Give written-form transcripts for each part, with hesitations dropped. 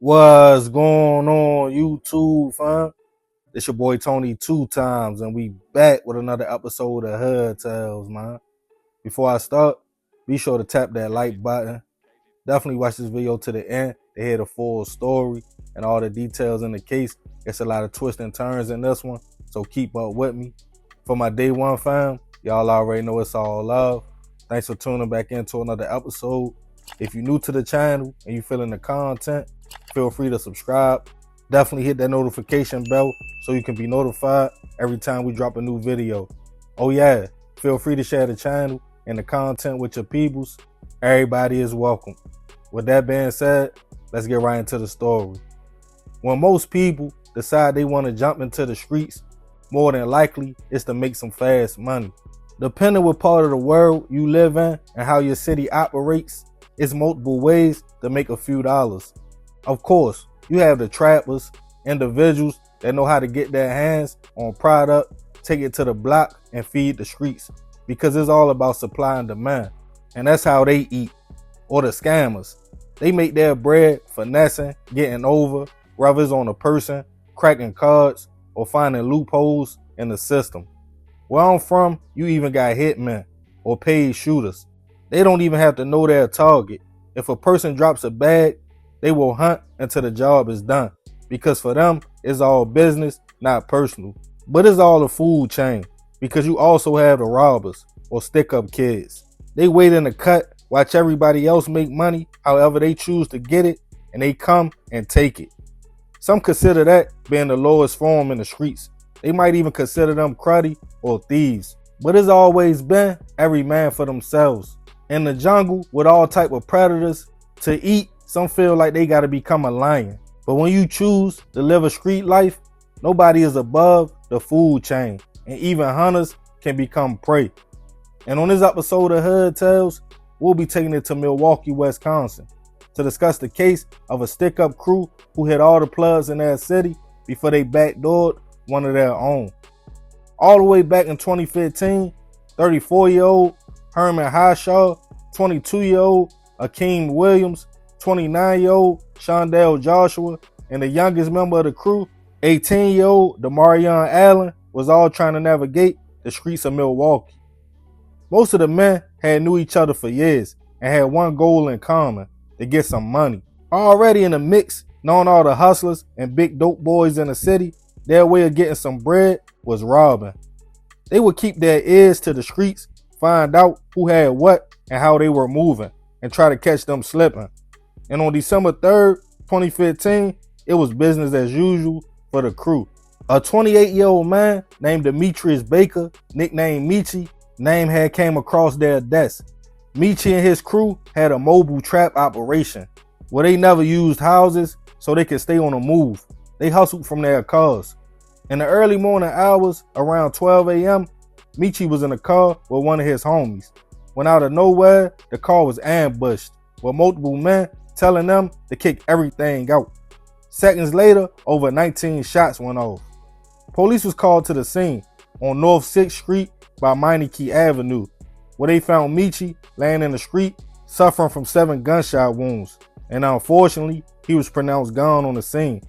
What's going on YouTube, fam? It's your boy Tony 2 times, and we back with another episode of Hood Tales, man. Before I start, be sure to tap that like button. Definitely watch this video to the end to hear the full story and all the details in the case. It's a lot of twists and turns in this one, so keep up with me. For my day one fam, y'all already know it's all love. Thanks for tuning back into another episode. If you're new to the channel and you feeling the content, feel free to subscribe. Definitely hit that notification bell so you can be notified every time we drop a new video. Oh yeah, feel free to share the channel and the content with your peoples. Everybody is welcome. With that being said, let's get right into the story. When most people decide they want to jump into the streets, more than likely it's to make some fast money. Depending what part of the world you live in and how your city operates, it's multiple ways to make a few dollars. Of course, you have the trappers, individuals that know how to get their hands on product, take it to the block, and feed the streets, because it's all about supply and demand. And that's how they eat. Or the scammers. They make their bread finessing, getting over, whether it's on a person, cracking cards, or finding loopholes in the system. Where I'm from, you even got hitmen or paid shooters. They don't even have to know their target. If a person drops a bag, they will hunt until the job is done, because for them, it's all business, not personal. But it's all a food chain, because you also have the robbers or stick-up kids. They wait in the cut, watch everybody else make money however they choose to get it, and they come and take it. Some consider that being the lowest form in the streets. They might even consider them cruddy or thieves. But it's always been every man for themselves. In the jungle with all type of predators to eat, some feel like they gotta become a lion. But when you choose to live a street life, nobody is above the food chain, and even hunters can become prey. And on this episode of Hood Tales, we'll be taking it to Milwaukee, Wisconsin to discuss the case of a stick-up crew who hit all the plugs in their city before they backdoored one of their own. All the way back in 2015, 34-year-old Herman Highshaw, 22-year-old Akeem Williams, 29-year-old Shondell Joshua, and the youngest member of the crew, 18-year-old Demarion Allen, was all trying to navigate the streets of Milwaukee. Most of the men had knew each other for years and had one goal in common: to get some money. Already in the mix, knowing all the hustlers and big dope boys in the city, their way of getting some bread was robbing. They would keep their ears to the streets, find out who had what and how they were moving, and try to catch them slipping. And on December 3rd, 2015, it was business as usual for the crew. A 28-year-old man named Demetrius Baker, nicknamed Michi, name had came across their desk. Michi and his crew had a mobile trap operation where they never used houses so they could stay on the move. They hustled from their cars. In the early morning hours, around 12 a.m., Michi was in a car with one of his homies. When out of nowhere, the car was ambushed with multiple men telling them to kick everything out. Seconds later, over 19 shots went off. Police was called to the scene on North 6th Street by Meineke Avenue, where they found Michi laying in the street suffering from 7 gunshot wounds, and unfortunately, he was pronounced gone on the scene.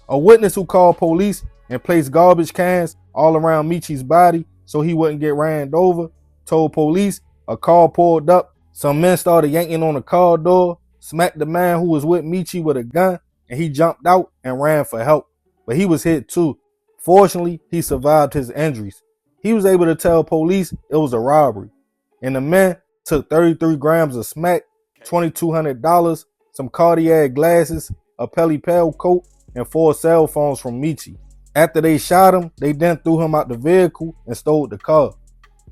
A witness who called police and placed garbage cans all around Michi's body so he wouldn't get ran over told police a car pulled up. Some men started yanking on the car door, smacked the man who was with Michi with a gun, and he jumped out and ran for help. But he was hit too. Fortunately, he survived his injuries. He was able to tell police it was a robbery. And the men took 33 grams of smack, $2,200, some Cartier glasses, a Pelly Pale coat, and 4 cell phones from Michi. After they shot him, they then threw him out the vehicle and stole the car.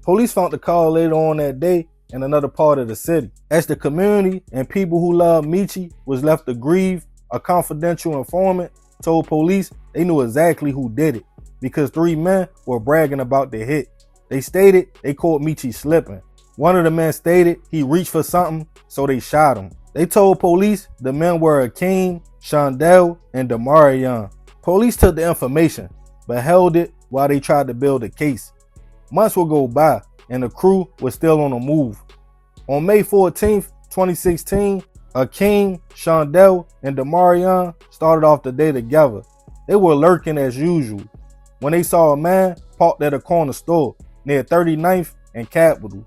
Police found the car later on that day in another part of the city. As the community and people who loved Michi was left to grieve, a confidential informant told police they knew exactly who did it, because 3 men were bragging about the hit. They stated they caught Michi slipping. One of the men stated he reached for something, so they shot him. They told police the men were Akeem, Shondell, and Demarion. Police took the information, but held it while they tried to build a case. Months would go by, and the crew was still on the move. On May 14th, 2016, Akeem, Shondell, and Demarion started off the day together. They were lurking as usual when they saw a man parked at a corner store near 39th and Capitol.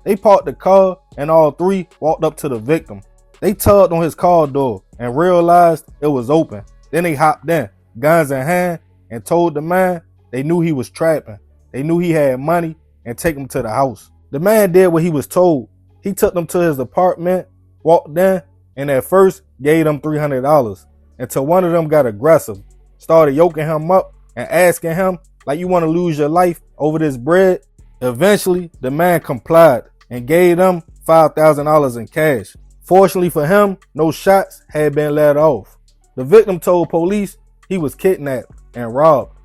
They parked the car and all three walked up to the victim. They tugged on his car door and realized it was open. Then they hopped in, guns in hand, and told the man they knew he was trapping. They knew he had money and take him to the house. The man did what he was told. He took them to his apartment, walked in, and at first gave them $300 until one of them got aggressive, started yoking him up and asking him, like, you want to lose your life over this bread? Eventually, the man complied and gave them $5,000 in cash. Fortunately for him, no shots had been let off. The victim told police he was kidnapped and robbed.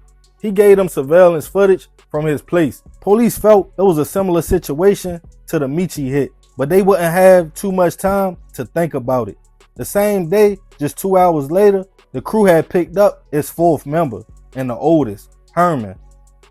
He gave them surveillance footage from his place. Police felt it was a similar situation to the Michi hit, but they wouldn't have too much time to think about it. The same day, just 2 hours later, the crew had picked up its fourth member and the oldest, Herman,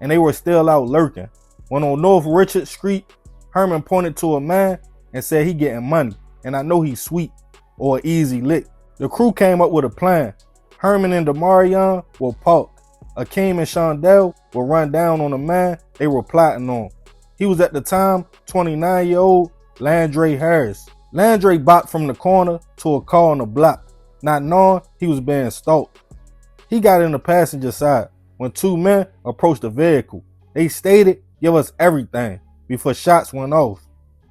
and they were still out lurking. When on North Richard Street, Herman pointed to a man and said he getting money, and I know he's sweet or an easy lick. The crew came up with a plan. Herman and Demarion were parked. Akeem and Shondell were run down on the man they were plotting on. He was at the time 29-year-old Landre Harris. Landre bopped from the corner to a car on the block, not knowing he was being stalked. He got in the passenger side when two men approached the vehicle. They stated, "Give us everything," before shots went off.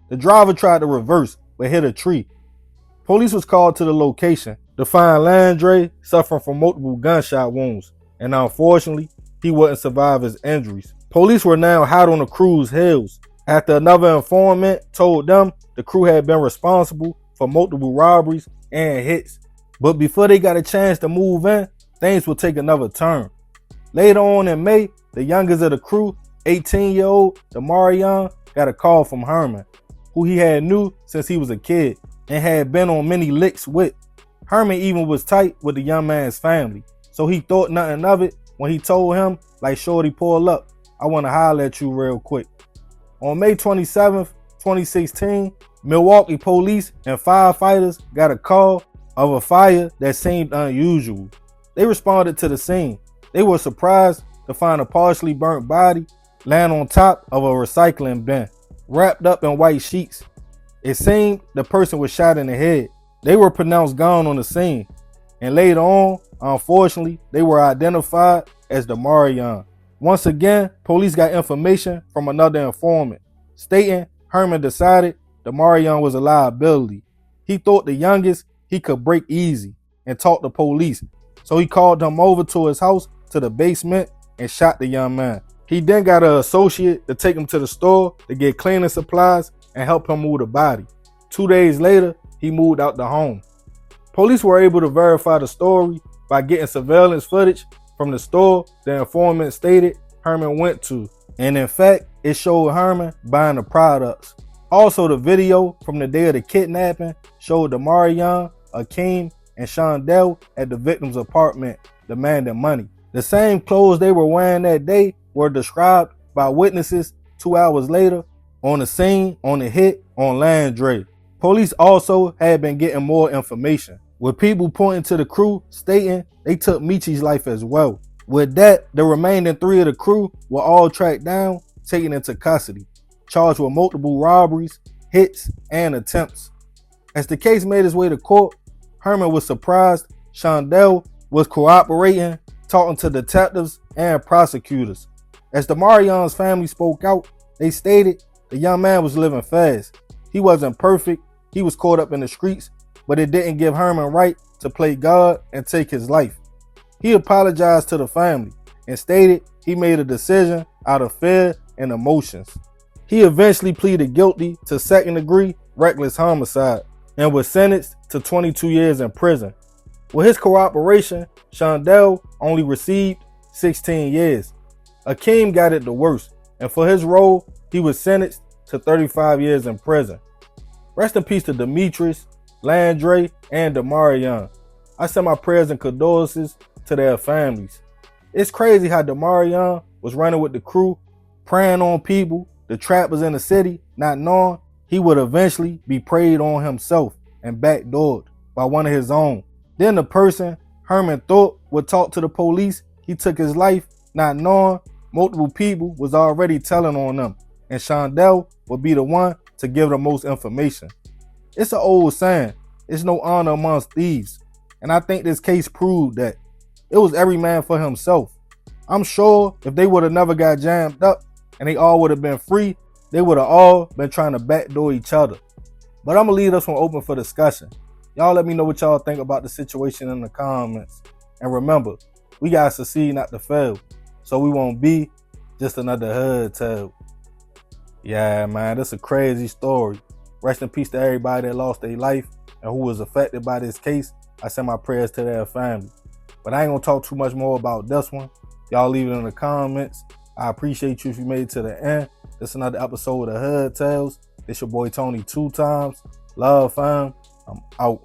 The driver tried to reverse but hit a tree. Police was called to the location to find Landre suffering from multiple gunshot wounds, and unfortunately, he wouldn't survive his injuries. Police were now hot on the crew's heels after another informant told them the crew had been responsible for multiple robberies and hits. But before they got a chance to move in, things would take another turn. Later on in May, the youngest of the crew, 18-year-old Demarion, got a call from Herman, who he had knew since he was a kid and had been on many licks with. Herman even was tight with the young man's family, so he thought nothing of it when he told him, like, "Shorty, pull up. I want to holler at you real quick." On May 27th, 2016, Milwaukee police and firefighters got a call of a fire that seemed unusual. They responded to the scene. They were surprised to find a partially burnt body laying on top of a recycling bin, wrapped up in white sheets. It seemed the person was shot in the head. They were pronounced gone on the scene, and later on, unfortunately, they were identified as Demarion. Once again, police got information from another informant, stating Herman decided Demarion was a liability. He thought the youngest he could break easy and talk to police, so he called them over to his house to the basement and shot the young man. He then got an associate to take him to the store to get cleaning supplies and help him move the body. 2 days later, he moved out the home. Police were able to verify the story by getting surveillance footage from the store the informant stated Herman went to, and in fact, it showed Herman buying the products. Also, the video from the day of the kidnapping showed Demarion, Akeem, and Shondell at the victim's apartment demanding money. The same clothes they were wearing that day were described by witnesses 2 hours later on the scene on the hit on Landre. Police also had been getting more information, with people pointing to the crew stating they took Michi's life as well. With that, the remaining 3 of the crew were all tracked down, taken into custody, charged with multiple robberies, hits, and attempts. As the case made its way to court, Herman was surprised Shondell was cooperating, talking to detectives and prosecutors. As Demarion's family spoke out, they stated the young man was living fast. He wasn't perfect, he was caught up in the streets, but it didn't give Herman right to play God and take his life. He apologized to the family and stated he made a decision out of fear and emotions. He eventually pleaded guilty to second-degree reckless homicide and was sentenced to 22 years in prison. With his cooperation, Shondell only received 16 years. Akeem got it the worst, and for his role, he was sentenced to 35 years in prison. Rest in peace to Demetrius, Landre, and Demarion. I send my prayers and condolences to their families. It's crazy how Demarion was running with the crew, preying on people, the trappers in the city, not knowing he would eventually be preyed on himself and backdoored by one of his own. Then the person Herman thought would talk to the police, he took his life, not knowing multiple people was already telling on them, and Shondell would be the one to give the most information. It's an old saying, it's no honor amongst thieves, and I think this case proved that it was every man for himself. I'm sure if they would have never got jammed up and they all would have been free, they would have all been trying to backdoor each other. But I'm going to leave this one open for discussion. Y'all let me know what y'all think about the situation in the comments. And remember, we got to succeed, not to fail, so we won't be just another hood tale. Yeah, man, this is a crazy story. Rest in peace to everybody that lost their life and who was affected by this case. I send my prayers to their family. But I ain't going to talk too much more about this one. Y'all leave it in the comments. I appreciate you if you made it to the end. This is another episode of Hood Tales. This your boy Tony 2 times. Love, fam. I'm out.